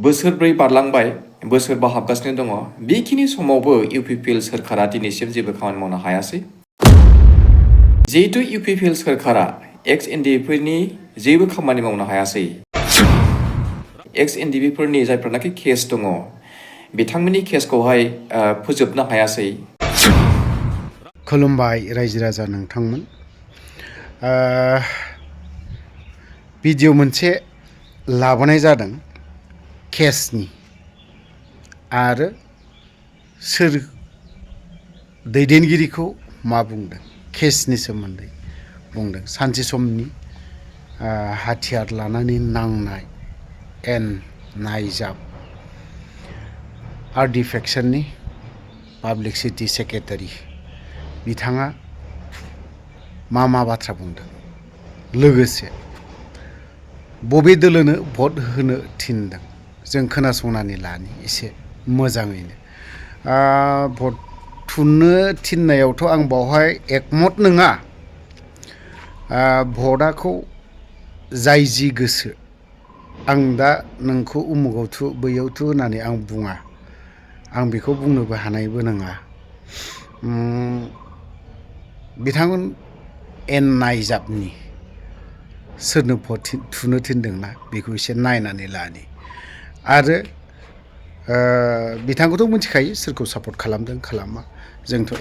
बोसोरब्रै बारलांबाय बोसोरबा हाबगासिनो दङ बेखिनि समावबो UPPL सोरखारा दिनैसिम जेबो खामानि मावनो हायासै जिहेतु UPPL सोरखारा एक्स एनडिबिफोरनि जेबो खामानि मावनो हायासै एक्स एनडिबिफोरनि जायफोरनाखि केस दङ बिथांमोननि केसखौहाय फोजोबनो हायासै। खुलुमबाय रायजो राजा नोंथांमोन। भिडिअ मोनसे लाबोनाय जादों केसनि आरो सोर दैदेनगिरिखौ मा बुंदों केसनि सोमोन्दै बुंदों। सानसे समनि हाथियार लानानै नांनाय नायजाब आरडि फेक्सननि पाब्लिसिटि सेक्रेटारि बिथाङा मा बाथ्रा बुंदों, लोगोसे बबे दोलोनो भट होनो थिनदों जों खोनासंनानै लानि एसे मोजाङैनो। भट थुनो थिननायावथ' आं बावहाय एकमत नङा। भटआखौ जाय जि गोसो आं दा नोंखौ उमुगाव थु बैयाव थु होननानै आं बुङा, आं बेखौ बुंनोबो हानायबो नङा। बिथांमोन नायजाबनि सोरनो भट थुनो थिनदोंना बेखौ एसे नायनानै लानि आरो बिथांखौथ' मिथिखायो सोरखौ सापर्ट खालामदों खालामा। जोंथ'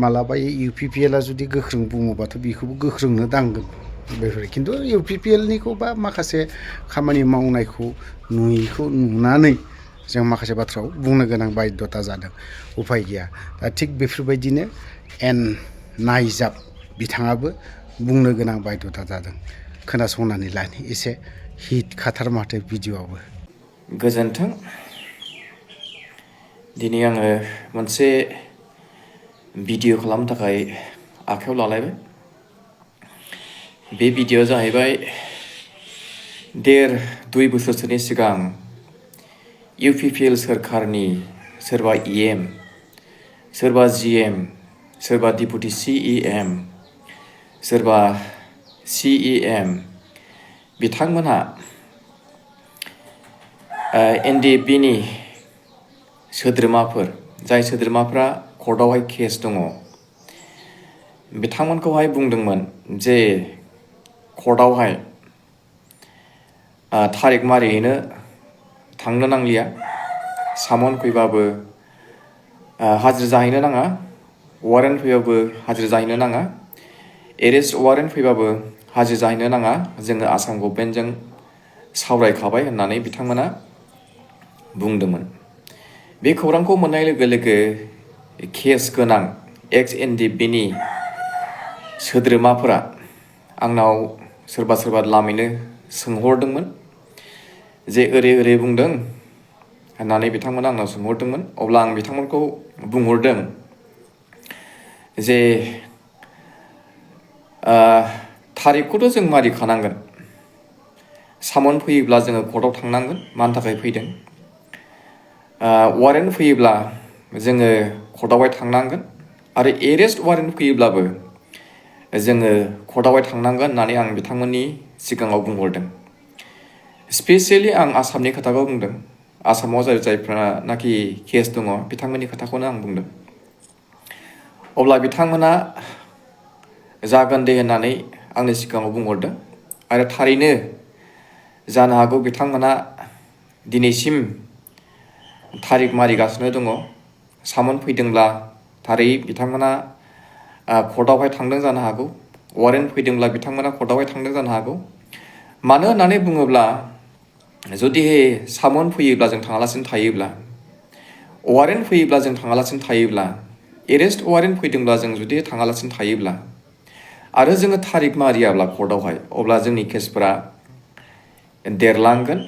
मालाबा UPPL जुदि गोख्रों बुङोबाथ' बेखौबो गोख्रोंनो दांगोन बेफोर। खिन्थु UPPLनिखौ बा माखासे खामानि मावनायखौ नुयैखौ नुनानै जों माखासे बाथ्राखौ बुंनो गोनां बायध्यता जादों, उफाय गैया। दा थिग बेफोरबायदिनो नायजाब बिथाङाबो बुंनो गोनां बायध्यता जादों। खोनासंनानै लानि एसे हिट खाथार माथो भिडिअ'आबो। गोजोन्थों। दिनै आङो मोनसे भिडिअ खालामनो थाखाय आखायाव लालायबाय। बे भिडिअआ जाहैबाय 1.5-2 बोसोरसोनि सिगां UPPL सोरखारनि सोरबा EM, सोरबा GM, सोरबा डिपुटि CEM, सोरबा CEM बिथांमोनहा NDFBनि सोद्रोमाफोर, जाय सोद्रोमाफ्रा कर्टआवहाय केस दङ, बिथांमोनखौहाय बुंदोंमोन जे कर्टआवहाय थारिख मारियैनो थांनो नांलिया, सामन फैबाबो हाजिर जाहैनो नाङा, वारेन्ट फैबाबो हाजिर जाहैनो नाङा, एरेस्ट वारेन्ट फैबाबो हाजिर जाहैनो नाङा, जोङो आसाम गभर्नमेन्टजों सावरायखाबाय होननानै बिथांमोना बुंदोंमोन। बे खौरांखौ मोननाय लोगो लोगो केस गोनां एक्स एनडिएफबिनि सोद्रोमाफोरा आंनाव सोरबा लामैनो सोंहरदोंमोन जे ओरै बुंदों होननानै बिथांमोना आंनाव सोंहरदोंमोन। अब्ला आं बिथांमोनखौ बुंहरदों जे थारिखखौथ' जों मारिखानांगोन, सामन फैयोब्ला जोङो कर्टआव थांनांगोन, मानि थाखाय फैदों। वारेन्ट फैयोब्ला जोङो कर्टआवहाय थांनांगोन आरो एरेस्ट वारेन्ट फैयोब्लाबो जोङो कर्टआवहाय थांनांगोन होननानै आं बिथांमोननि सिगाङाव बुंहरदों। स्पेसियेलि आं आसामनि खोथाखौ बुंदों। आसामाव जायफ्रानाखि केस दङ बिथांमोननि खोथाखौनो आं बुंदों। अब्ला बिथांमोना जागोन दे होननानै आंनि सिगाङाव बुंहरदों आरो थारैनो जानो हागौ बिथांमोना दिनैसिम थारिख मारिगासिनो दङ। सामन फैदोंब्ला थारै बिथांमोना कर्टआवहाय थांदों जानो हागौ, वारेन्ट फैदोंब्ला बिथांमोना कर्टआवहाय थांदों जानो हागौ। मानो होननानै बुङोब्ला जुदि सामन फैयोब्ला जों थाङालासिनो थायोब्ला, वारेन्ट फैयोब्ला जों थाङालासिनो थायोब्ला, एरेस्ट वारेन्ट फैदोंब्ला जों जुदि थाङालासिनो थायोब्ला आरो जोङो थारिख मारियाब्ला कर्टआवहाय, अब्ला जोंनि केसफोरा देरलांगोन।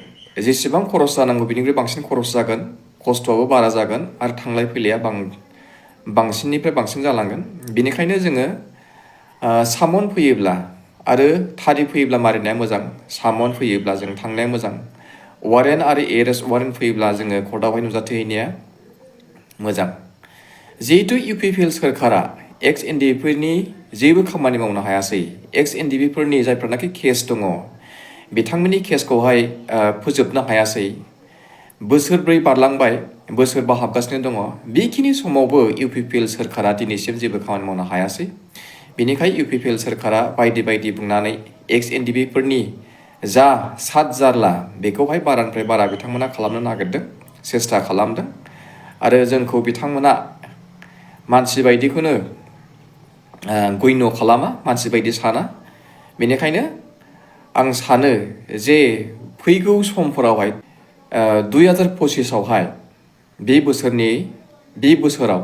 जेसेबां खरस जानांगौ बिनिख्रुइ बांसिन खरस जागोन, खस्थ'आबो बारा जागोन आरो थांलाय फैलाया बांसिननिफ्राय बांसिन जालांगोन। बेनिखायनो जोङो सामन फैयोब्ला आरो थारिख फैयोब्ला मारिनाया मोजां, सामन फैयोब्ला जों थांनाया मोजां, वारेन्ट आरो एरेस्ट वारेन्ट फैयोब्ला जोङो कर्टआवहाय नुजाथिहैनाया मोजां। जिहेतु UPPL सोरखारा एक्स एनडिएफबिफोरनि जेबो खामानि मावनो हायासै, एक्स एनडिएफबिफोरनि जायफोरनाखि केस दङ बिथांमोननि केसखौहाय फोजोबनो हायासै, बोसोरब्रै बारलांबाय, बोसोरबा हाबगासिनो दङ। बेखिनि समावबो UPPL सोरखारा दिनैसिम जेबो खामानि मावनो हायासै। बेनिखायनो UPPL सोरखारा बायदि बायदि बुंनानै ex-NDB-फोरनि जा सात जारला बेखौहाय बारानिफ्राय बारा बिथांमोना खालामनो नागिरदों, सेस्था खालामदों। आरो जोंखौ बिथांमोना मानसि बायदिखौनो गण्य खालामा, मानसि बायदि साना। बेनिखायनो आं सानो जे फैगौ समफोरावहाय 2025आवहाय बे बोसोराव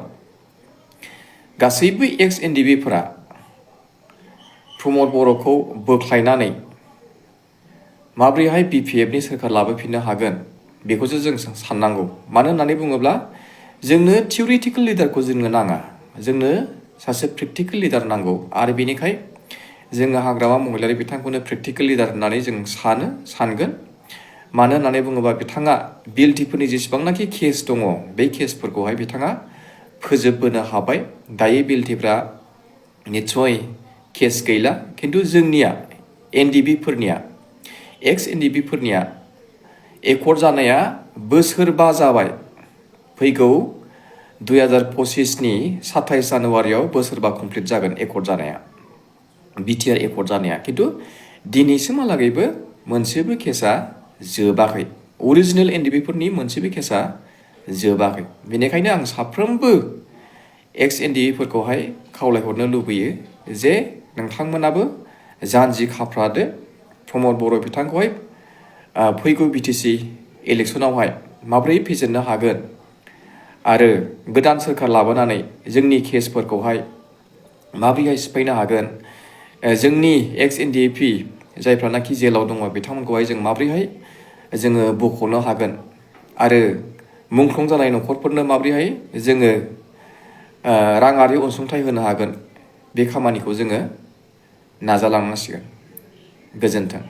गासैबो ex-NDB-फोरा प्रमद बर'खौ बोख्लायनानै माब्रैहाय BPF-नि सोरखार लाबोफिननो हागोन बेखौसो जों साननांगौ। मानो होननानै बुङोब्ला जोंनो थिउरिटिकेल लिडारखौ जोंनो नाङा, जोंनो सासे प्रेक्टिकेल लिडार नांगौ। आरो बेनिखाय जोङो हाग्रामा महिलारि बिथांखौनो प्रेक्टिकेल लिडार होननानै जों सानगोन। मानो होननानै बुङोब्ला बिथाङा बिएलटिफोरनि जेसेबांनाखि केस दङ बे केसफोरखौहाय बिथाङा फोजोबबोनो हाबाय। दायो बिएलटिफ्रा निस्सय केस गैला, खिन्थु जोंनिया एनडिबिफोरनिया ex-NDB-फोरनिया एकर्ड जानाया बोसोरबा जाबाय। फैगौ 2025नि 27 जानुवारियाव बोसोरबा कमप्लिट जागोन एकर्ड जानाया, बिटिआर एकर्ड जानाया। खिन्थु दिनैसिमहालागैबो मोनसेबो केसा जोबाखै, अरिजिनेल एनडिबिफोरनि मोनसेबो केसा जोबाखै। बेनिखायनो आं साफ्रोमबो ex-NDB-फोरखौहाय खावलायहरनो लुबैयो जे नोंथांमोनाबो जानजि खाफ्रादो, प्रमद बर' बिथांखौहाय फैगौ बिटिसि इलेक्सनावहाय माब्रै फेजेननो हागोन आरो गोदान सोरखार लाबोनानै जोंनि केसफोरखौहाय माब्रैहाय सिफायनो हागोन, जोंनि ex-NDP जायफ्रानाखि जेलाव दङ बिथांमोनखौहाय जों माब्रैहाय जोङो बख'नो हागोन आरो मुंख्लं जानाय न'खरफोरनो माब्रैहाय जोङो राङारि अनसुंथाइ होनो हागोन, बे खामानिखौ जोङो नाजालांनांसिगोन। गोजोन्थों।